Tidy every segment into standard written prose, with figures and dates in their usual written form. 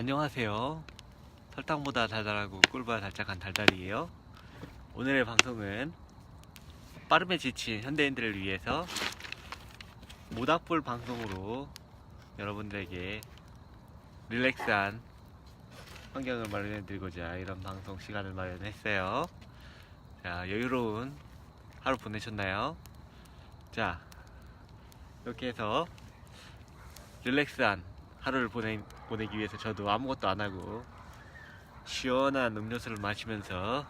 안녕하세요. 설탕보다 달달하고 꿀보다 달짝한 달달이에요. 오늘의 방송은 빠름에 지친 현대인들을 위해서 모닥불 방송으로 여러분들에게 릴렉스한 환경을 마련해드리고자 이런 방송 시간을 마련했어요. 자, 여유로운 하루 보내셨나요? 자, 이렇게 해서 릴렉스한 하루를 보내기 위해서 저도 아무것도 안 하고 시원한 음료수를 마시면서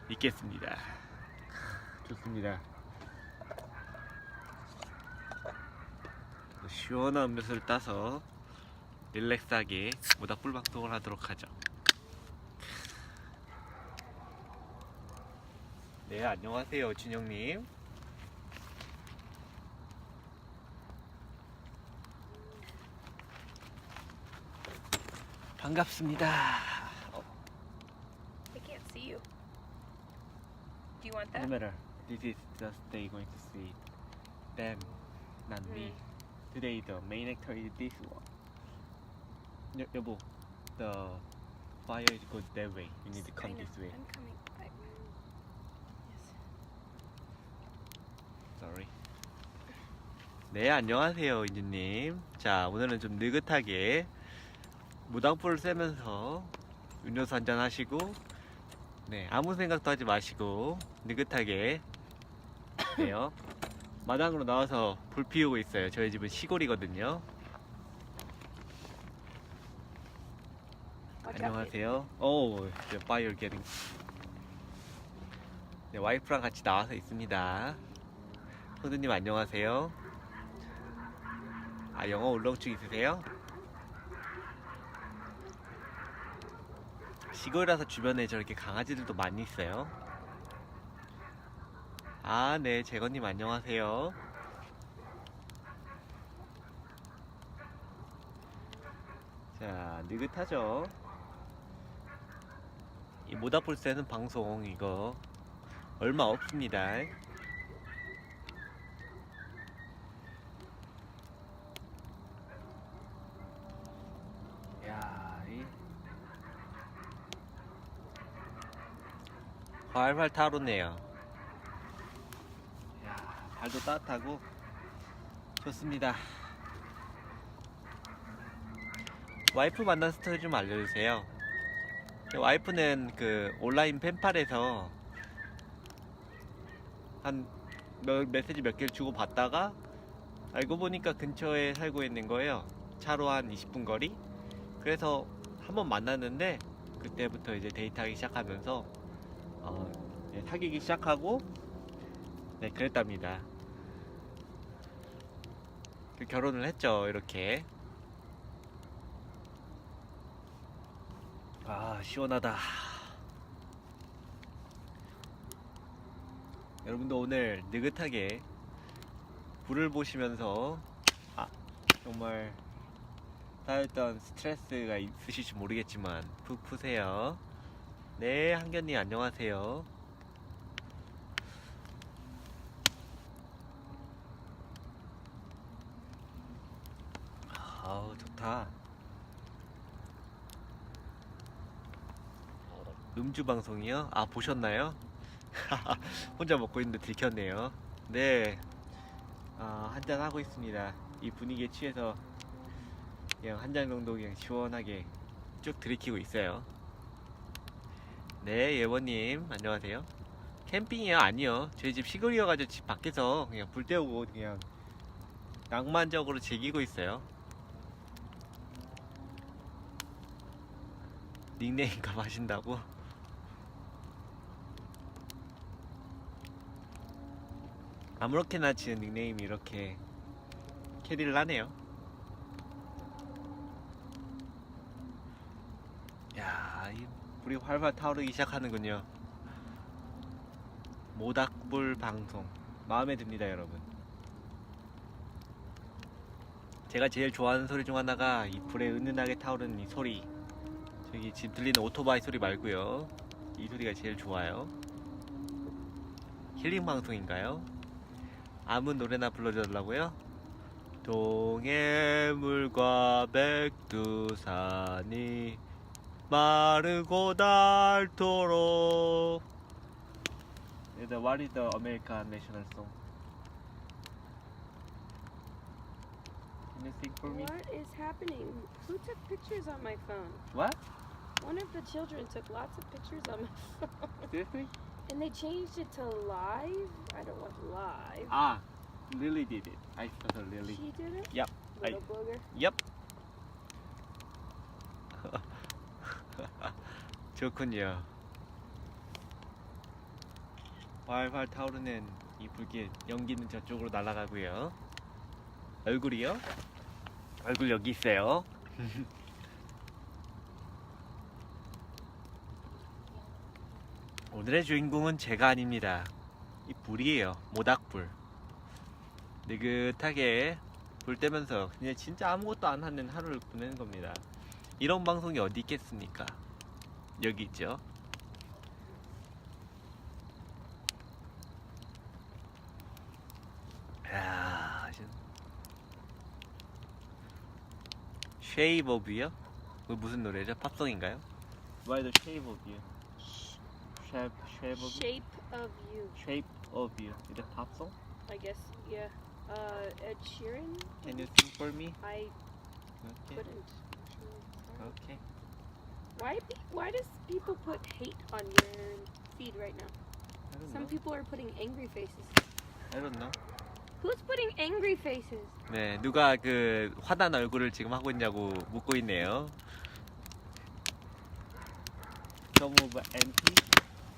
있겠습니다. 좋습니다. 시원한 음료수를 따서 릴렉스하게 모닥불 방송을 하도록 하죠. 네, 안녕하세요, 준영님. 반갑습니다. I can't see you. Do you want No that? matter. This is just they going to see them, not me. Today the main actor is this one. 여보, the fire is good that way. You need to I come know. this way. I'm coming. Yes. Sorry. 네, 안녕하세요, 인주님. 자, 오늘은 좀 느긋하게 모닥불을 쐬면서 음료수 한잔 하시고, 네, 아무 생각도 하지 마시고 느긋하게 네요. 마당으로 나와서 불 피우고 있어요. 저희 집은 시골이거든요. Watch out. 안녕하세요. Oh, the fire getting. 네, 와이프랑 같이 나와서 있습니다. 호두님 안녕하세요. 아, 영어 울렁증 있으세요? 시골이라서 주변에 저렇게 강아지들도 많이 있어요. 아, 네, 재건님 안녕하세요. 자, 느긋하죠? 이 모닥불 쐬는 방송 이거 얼마 없습니다. 야, 활활 타오르네요. 야, 발도 따뜻하고 좋습니다. 와이프 만난 스토리 좀 알려주세요. 와이프는 그 온라인 펜팔에서 한 메시지 몇 개를 주고 받다가 알고 보니까 근처에 살고 있는 거예요. 차로 한 20분 거리. 그래서 한번 만났는데 그때부터 이제 데이트하기 시작하면서 사귀기 시작하고 네, 그랬답니다. 결혼을 했죠, 이렇게. 아, 시원하다. 여러분도 오늘 느긋하게 불을 보시면서 정말 쌓였던 스트레스가 있으실지 모르겠지만 푹 푸세요. 네, 한견님 안녕하세요. 아우, 좋다. 음주 방송이요? 아, 보셨나요? 혼자 먹고 있는데 들켰네요. 네, 한잔 하고 있습니다. 이 분위기에 취해서 그냥 한 잔 정도 그냥 시원하게 쭉 들이키고 있어요. 네, 예원님 안녕하세요. 캠핑이요? 아니요. 저희 집 시골이어가지고 집 밖에서 그냥 불 때우고 그냥 낭만적으로 즐기고 있어요. 닉네임 값 하신다고? 아무렇게나 지은 닉네임이 이렇게 캐리를 하네요. 야, 이 불이 활활 타오르기 시작하는군요. 모닥불 방송 마음에 듭니다, 여러분. 제가 제일 좋아하는 소리 중 하나가 이 불에 은은하게 타오르는 이 소리. 저기 지금 들리는 오토바이 소리 말고요. 이 소리가 제일 좋아요. 힐링 방송인가요? 아무 노래나 불러달라고요? 동해물과 백두산이 마르고 닳도록. What is the American national song? Can you sing for me? What is happening? Who took pictures on my phone? What? One of the children took lots of pictures on my phone. Seriously? And they changed it to live? I don't want live. Ah, Lily did it. I saw her Lily. She did it? Yep. Little booger. Yep. 좋군요. 활활 타오르는 이 불길, 연기는 저쪽으로 날아가고요. 얼굴이요? 얼굴 여기 있어요. 오늘의 주인공은 제가 아닙니다. 이 불이에요. 모닥불. 느긋하게 불 떼면서 그냥 진짜 아무것도 안 하는 하루를 보내는 겁니다. 이런 방송이 어디 있겠습니까? 여기 있죠. 야, Shape of You요? 그 무슨 노래죠? 팝송인가요? Why the Shape of You? Shape of You? Shape of You. Shape of You. Is it pop song? I guess, yeah. Ed Sheeran? Can you sing for me? I Okay. couldn't. Actually. Sorry. Okay. Why does people put hate on your feed right now? I don't Some know. people are putting angry faces. I don't know. Who's putting angry faces? 네, 누가 그 화난 얼굴을 지금 하고 있냐고 묻고 있네요. Some of anti?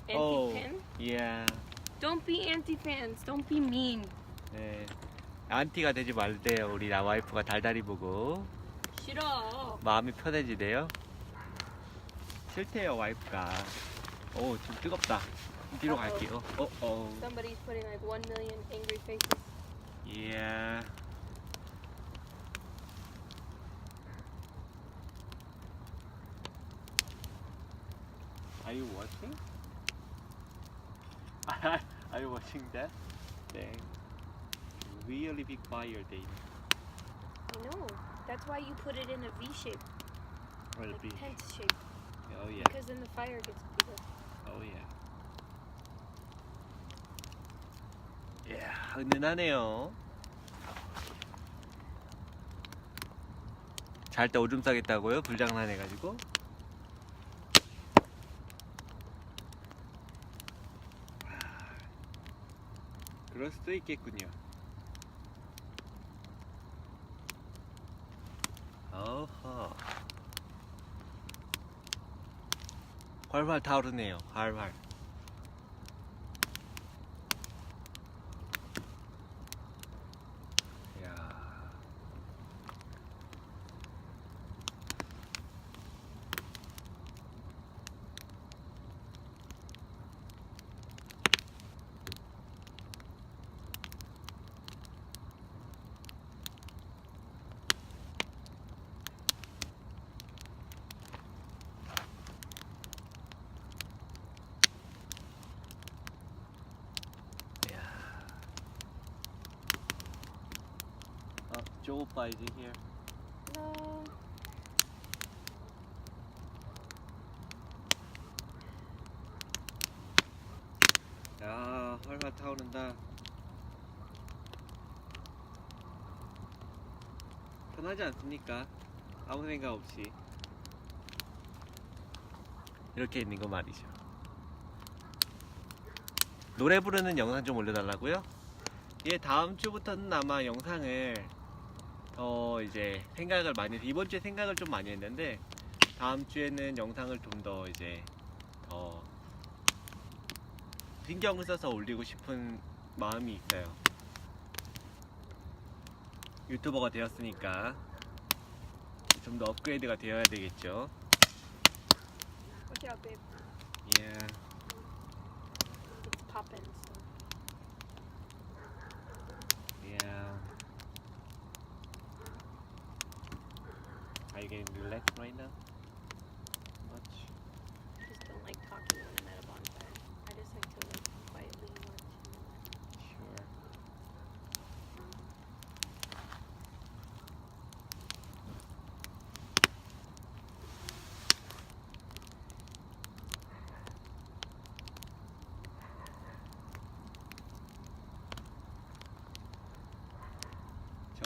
Anti-fan? Yeah. Don't be anti-fans. Don't be mean. 네. 안티가 되지 말래요. 우리 나 와이프가 달달이 보고 싫어. 마음이 편해지대요. 싫대요 와이프가. 오, 좀 뜨겁다. 뒤로 Uh-oh. 갈게요. Somebody's putting like 1 million angry faces. Yeah. Are you watching? Are you watching that? Dang. Really big fire, Dave. I know. That's why you put it in a V shape, Really like big. tent shape, Oh yeah. because then the fire gets bigger. Oh yeah. 이야, 은은하네요. 잘 때 오줌 싸겠다고요? 불장난 해가지고. 그럴 수도 있겠군요. 어허. 활활 타오르네요. 활활. 이야. Joe 오빠 is he here? No. 야, 활활 타오른다. 편하지 않습니까? 아무 생각 없이 이렇게 있는 거 말이죠. 노래 부르는 영상 좀 올려달라고요? 예, 다음 주부터는 아마 영상을 더 이제 생각을 많이 해서, 이번 주에 생각을 좀 많이 했는데 다음 주에는 영상을 좀 더 이제 더 신경을 써서 올리고 싶은 마음이 있어요. 유튜버가 되었으니까 좀 더 업그레이드가 되어야 되겠죠. Watch out, babe. Yeah. It's popping. So. Yeah. Are you getting relaxed right now? Much? I just don't like talking when I'm at a bonfire. I just like to like quietly watch. Sure.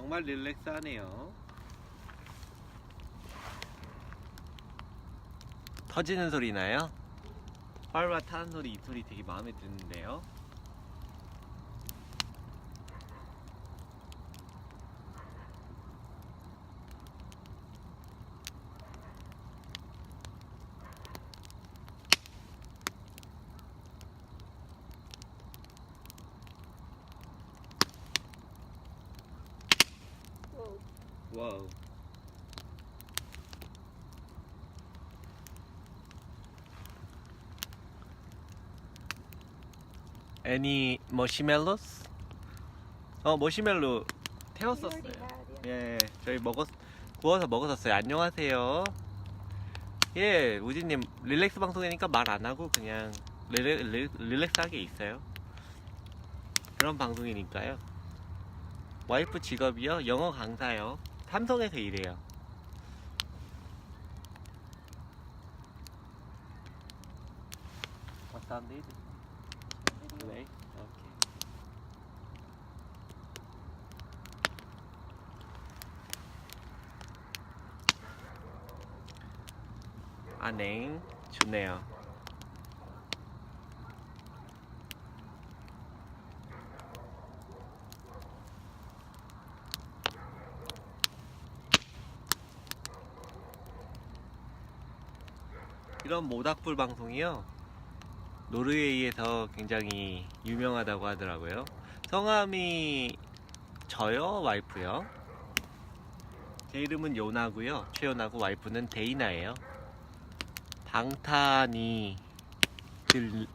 정말 릴렉스하네요. 터지는 소리 나요? 활활 타는 소리, 이 소리 되게 마음에 드는데요. Whoa. 와우. Any marshmallows? 머시멜로 You 태웠었어요. already had, yeah. 예, 저희 구워서 먹었었어요. 안녕하세요. 예, 우진님 릴렉스 방송이니까 말 안 하고 그냥 릴렉스하게 있어요. 그런 방송이니까요. 와이프 직업이요? 영어 강사요. 삼성에서 일해요. What sound is it? Play? Okay. 네. 좋네요. 이런 모닥불 방송이요. 노르웨이에서 굉장히 유명하다고 하더라고요. 성함이 저요, 와이프요. 제 이름은 요나고요. 최요나고 와이프는 데이나예요. 방탄이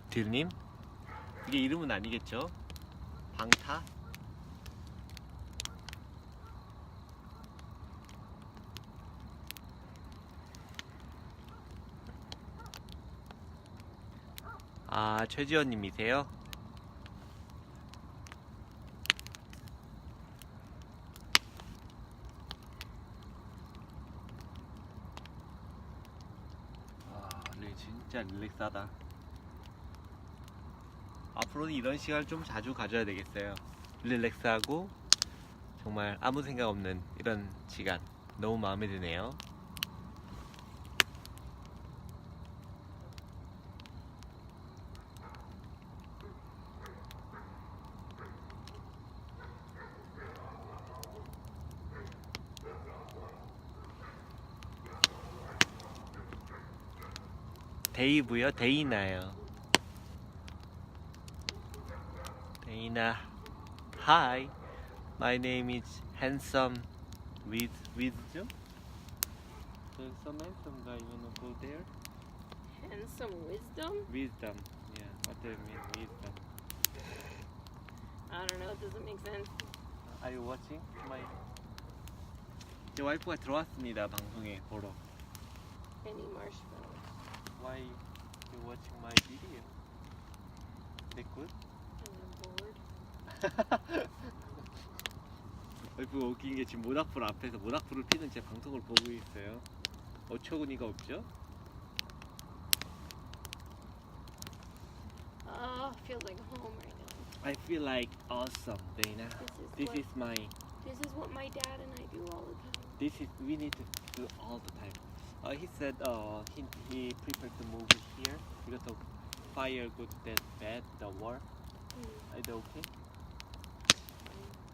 들님? 이게 이름은 아니겠죠? 방타? 아, 최지원님이세요? 진짜 릴렉스하다. 앞으로는 이런 시간을 좀 자주 가져야 되겠어요. 릴렉스하고 정말 아무 생각 없는 이런 시간 너무 마음에 드네요. 데이브요? 데이나요. 데이나. Hi. My name is handsome with wisdom. There's some handsome guy. You wanna go there? Handsome wisdom? Wisdom. Yeah. What do you mean wisdom? I don't know. It doesn't make sense. Are you watching my? 제 와이프가 들어왔습니다. 방송에 보러. Any marshmallows? Why you watching my video? Is it good? I'm bored. 와이프가 웃긴 게 지금 모닥불 앞에서 모닥불을 피는 제 방송을 보고 있어요. 어처구니가 없죠? Oh, feels like home right now. I feel like awesome, Dana. This is my. This is what my dad and I do all the time. This is we need to do all the time. He said he prepared to move here because of fire good that bad the war. Is it okay?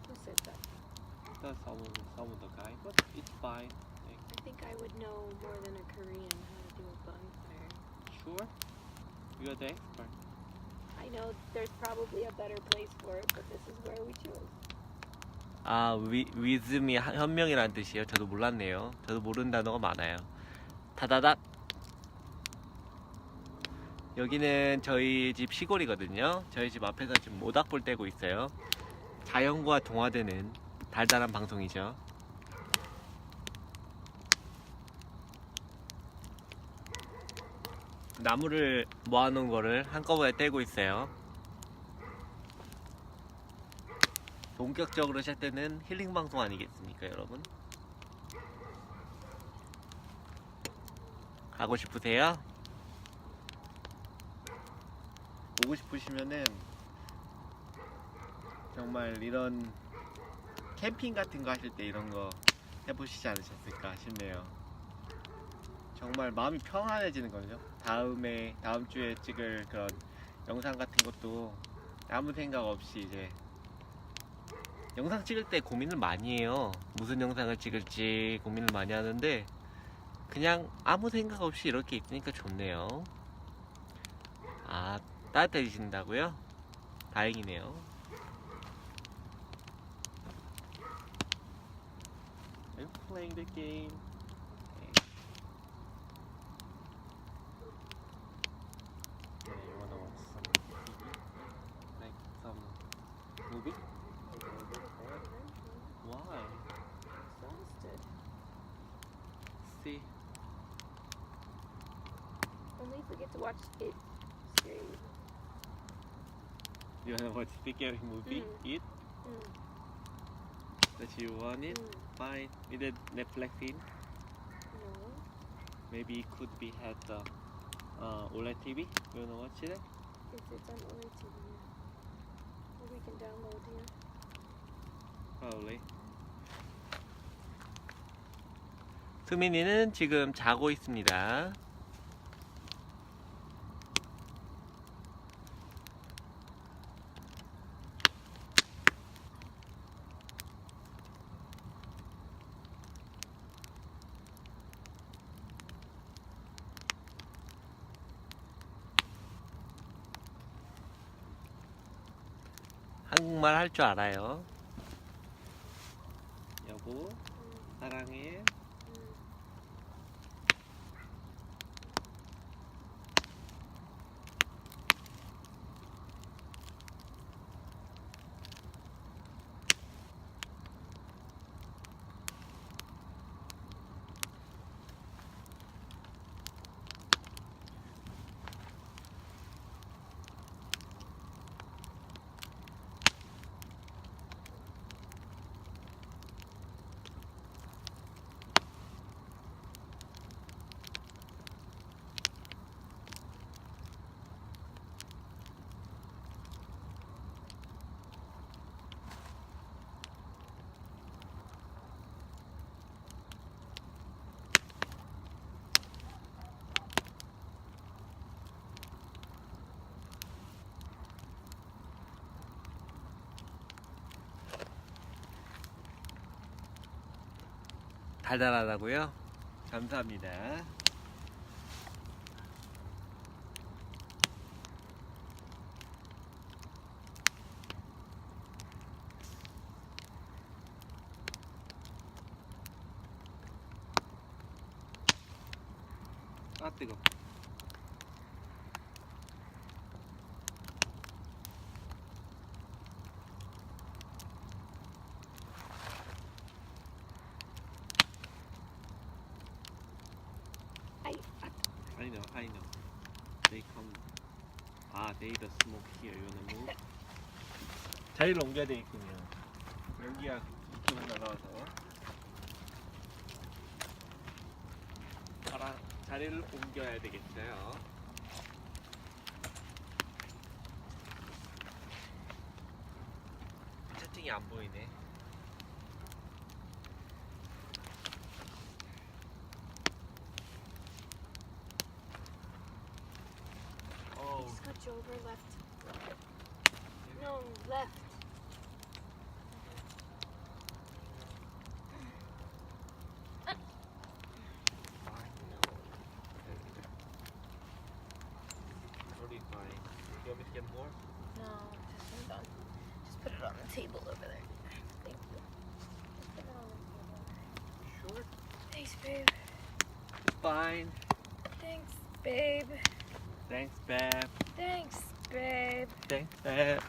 Who said that? Some of the guy, but it's fine. I think I would know more than a Korean how to do a bonfire. Sure, you're the expert. I know there's probably a better place for it, but this is where we chose. 아, 위즘이 현명이라는 뜻이에요. 저도 몰랐네요. 저도 모르는 단어가 많아요. 다다닥. 여기는 저희 집 시골이거든요. 저희 집 앞에서 지금 모닥불 떼고 있어요. 자연과 동화되는 달달한 방송이죠. 나무를 모아놓은 거를 한꺼번에 떼고 있어요. 본격적으로 시작되는 힐링 방송 아니겠습니까, 여러분? 가고 싶으세요? 오고 싶으시면은 정말 이런 캠핑 같은 거 하실 때 이런 거 해보시지 않으셨을까 싶네요. 정말 마음이 평안해지는 거죠. 다음 주에 찍을 그런 영상 같은 것도 아무 생각 없이 이제 영상 찍을 때 고민을 많이 해요. 무슨 영상을 찍을지 고민을 많이 하는데 그냥 아무 생각 없이 이렇게 있으니까 좋네요. 아, 따뜻해지신다고요? 다행이네요. I'm playing the game. Yeah, you wanna watch some TV? Like some movie? Why? Exhausted. See? Only if we get to watch it straight. You wanna watch the scary movie? It? Mm. That you want it? Fine. Is it Netflix in? No. Maybe it could be had the OLED TV. You wanna watch it? If it's on OLED TV. Or we can download here. Probably. 수민이는 지금 자고 있습니다. 한국말 할 줄 알아요. 여보, 사랑해. 달달하다고요? 감사합니다. 아, 뜨거. I know. They come. They the smoke here. You wanna move? 자리를 옮겨야 되겠군요. 여기가 이쪽으로 날아와서. 자리를 옮겨야 되겠어요. 채팅이 안 보이네. Switch over left. No, left. Totally fine. You want me to get more? No, just put it on. Just put it on the table over there. Thank you. Just put it on the table. Sure. Thanks, babe. Fine. Thanks, babe. Thanks, Bab. Thanks, babe. Thanks, Bab.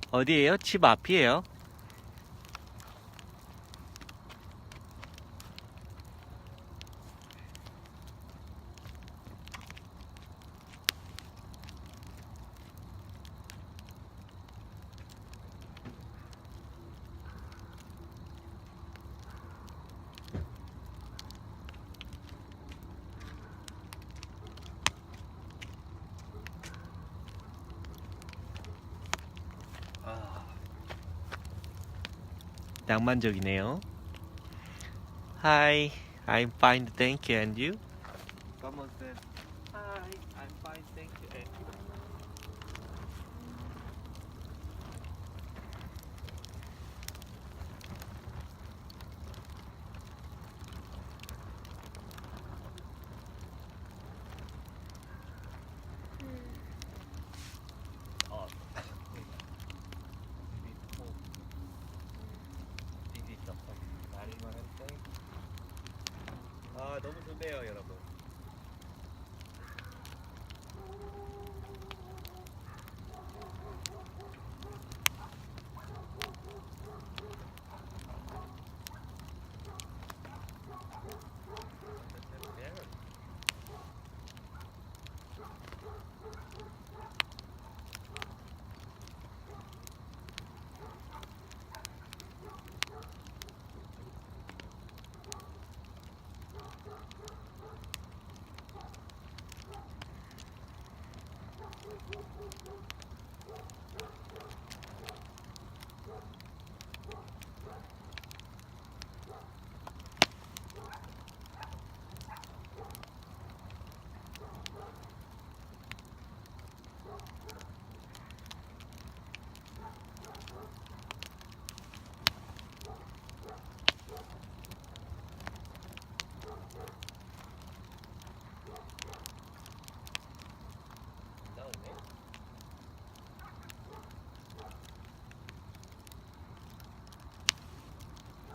어디에요? 집 앞이에요. 낭만적이네요. Hi, I'm fine, thank you. And you? Someone said, Hi, I'm fine, thank you. And you? 어. 아, 너무 좋네요, 여러분.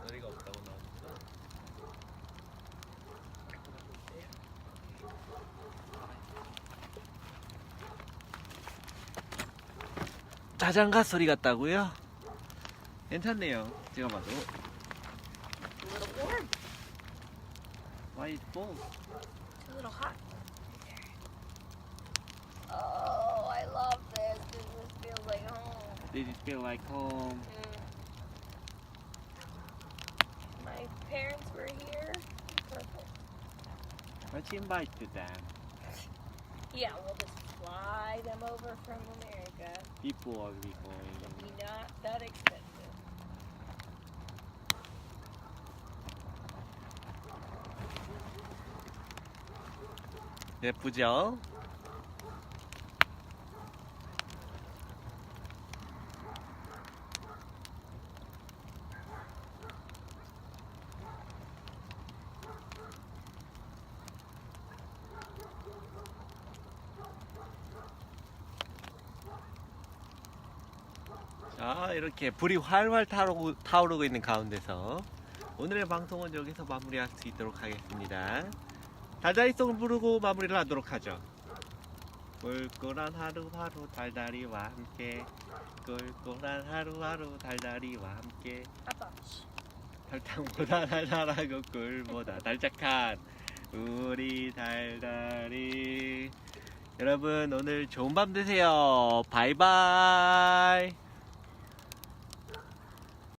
머리가 없다고 나오는구나. 자장가 소리 같다고요? 괜찮네요. 제가 봐도. A little warm. Why is full? It's a little hot. Oh, I love this. This feels like home. Did it feel like home? My parents were here. Perfect. Let's invite them. Yeah, we'll just fly them over from America. Before we going. It'll be not that expensive. 예쁘죠? 자, 이렇게 불이 활활 타오르고 있는 가운데서 오늘의 방송은 여기서 마무리할 수 있도록 하겠습니다. 달달이송을 부르고 마무리를 하도록 하죠. 꿀꿀한 하루하루 달달이와 함께, 꿀꿀한 하루하루 달달이와 함께, 아빠. 설탕보다 달달하고 꿀보다 달짝한 우리 달달이. 여러분, 오늘 좋은 밤 되세요. 바이바이.